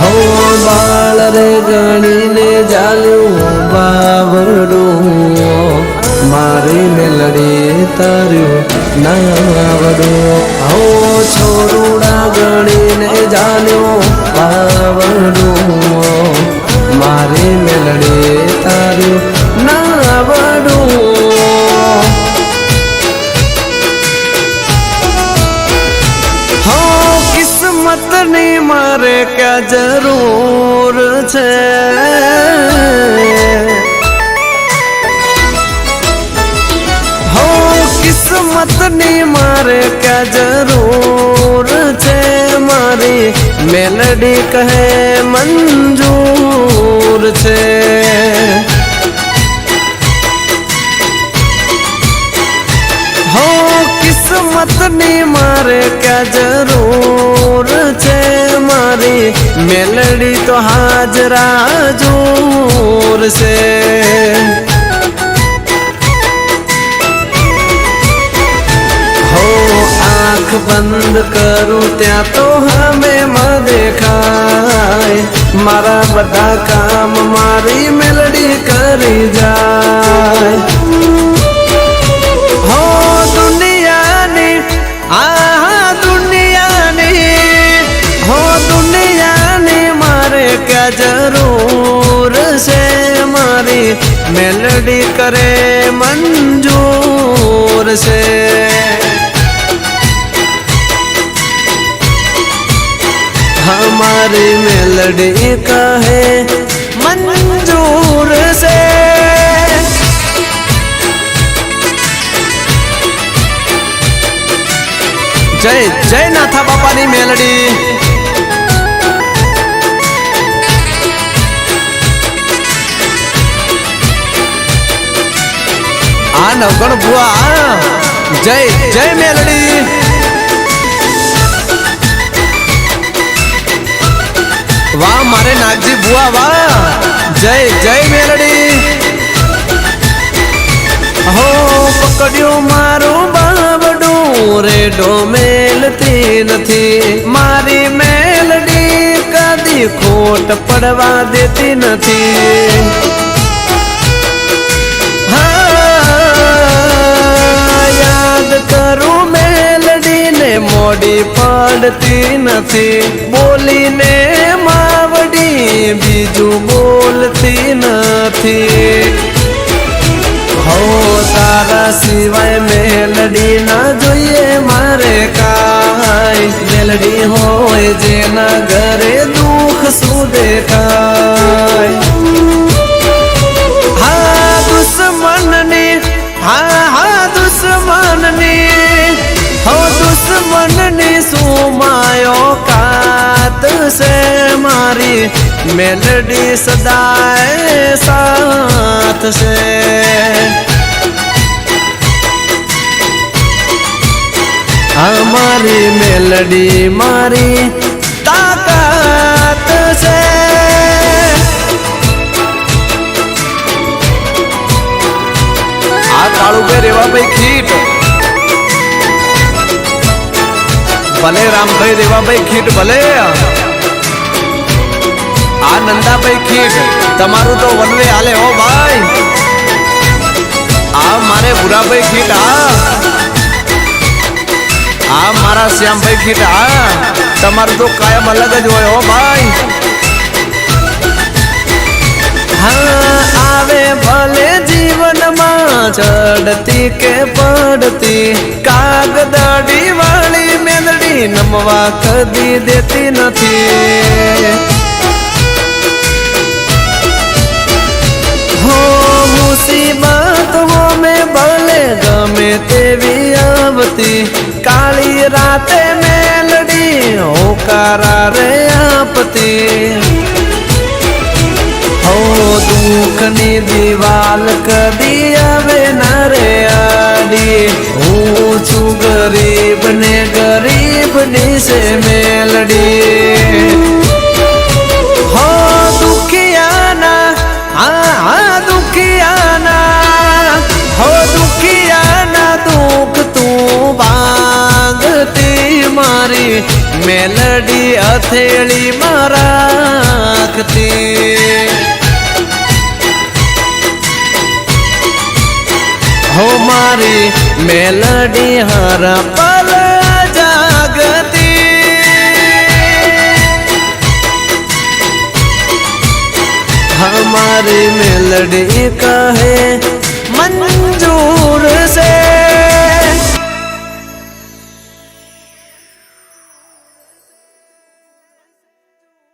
હો બાળ રે ગણીને જાલ્યું બાવડું મારી મેલડી તાર્યું નાવડું હો છોરુડા ગણીને જાલ્યું બાવડું મારી મેલડી તાર્યું નાવડું હો કિસ્મતની મારે ક્યાં જરૂર છે હો કિસ્મતની મારે ક્યાં જરૂર છે મારી મેલડી કહે મંજૂર છે હો કિસ્મતની મારે ક્યાં જરૂર છે મારી મેલડી તો હાજરા જોર છે હો આંખ બંધ કરું ત્યાં તો હમે માં દેખાય મારા બધા કામ મારી મેલડી કરી જાય હો દુનિયાની હો દુનિયાની મારે ક્યાં જરૂર છે મારી મેલડી કરે મંજૂર છે हमारी मेलडी कहे मंजूर से जय जय नाथा बापानी मेलडी आ नवगण बुआ जय जय मेलडी वाह मारे नागजी बुआ वाह जय जय मेलडी हो पकड़ियो मारो बावडू रेडो मेलती नथी मारी मेलडी कदी खोट पड़वा देती नथी हाँ याद करूं मेलडी ने मोड़ी पड़ती नथी बोली ने बीजू बोलती नथी हो तारा सिवाय मेलडी ना जोइए मारे काई मेलडी होय जेना घरे दुख सु देखाय हाँ दुश्मननी हाँ दुश्मननी हो दुश्मननी सुमायो कात से मारी मेलडी सदाए साथ से हमारी मेलडी मारी ताकत से आ काळू पे रेवा भाई खीट भले राम भाई रेवा भाई खीट भले आ नंदा भाई खीट तमारू तो वनवे हाले हो भाई आ मारे बुरा भाई खीट आ मारा श्याम भाई खीट तमारू तो कायम अलग ज होय हो भाई हाँ आवे भले जीवन में चढ़ती के पड़ती कागदाड़ी वाली मेलडी नमवा कदी देती नथी हो मुसीबत हो में भले गमे तेवी आवती काली राते मेलडी होकारा रे आपती हो दुखनी दीवाल कदी आवे न रे आडी हूँ छू गरीब ने गरीब नी से मेलडी हो दुखियाना हाँ दुखियाना हो दुखियाना दुख तू बांधती मारी मेलडी हथेली में राखती हो मारी मेलडी हर पल जागती हमारी मेलडी कहे